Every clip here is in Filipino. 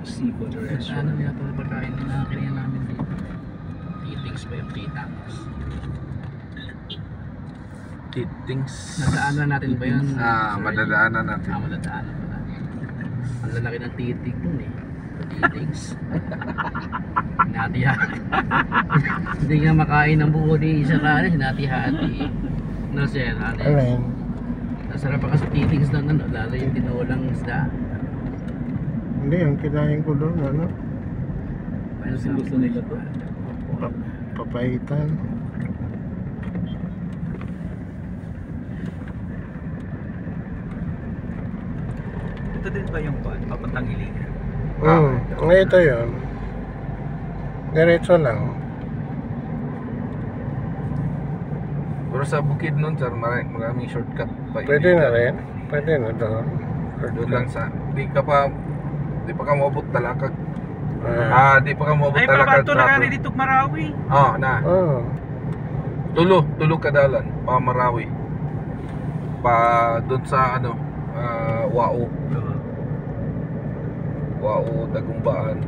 seafood restaurant. Ano yung pagkain na kinain namin dito? Titings ba yung titans? Titings. Nadaanan natin ba yun? Madadaanan natin. Madadaanan pala. Ang lalaki ng titig dun eh. Titings. Hinati-hati. Hindi nga makain ng buo ni isa kanin, hinati-hati. No sir, ano Ano eh. yun? Nasarap pa kasi titings doon, ano, lalo yung tinulang isda. Hindi, ang kinain ko doon, ano? Gusto nila to. Papaitan. Ito din ba yung papuntang Iligan? Ito yun. Diretso lang. Pero sa bukid nun, sir, maraming shortcut pa. Pwede na rin. Pwede na doon. Doon lang sa, di ka maabot talakag. Di pa ka maabot Ay, talakag. pabanto na kani dito Marawi. Na. Oh. Tulo kadalan, pa Marawi. Pa doon sa Wao. Wao, Dagumbaan.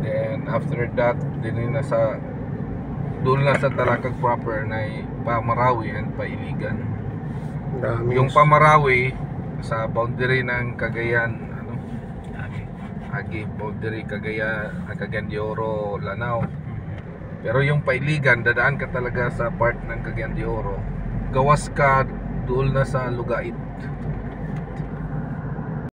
Then after that, doon na sa Talakag proper na pa Marawi and pa Iligan. Dami. Yung pa Marawi sa boundary ng Cagayan, Agi, boundary Cagayan de Oro, Lanao. Pero yung pa Iligan, dadaan ka talaga sa part ng Cagayan de Oro. Gawas ka doon na sa Lugait.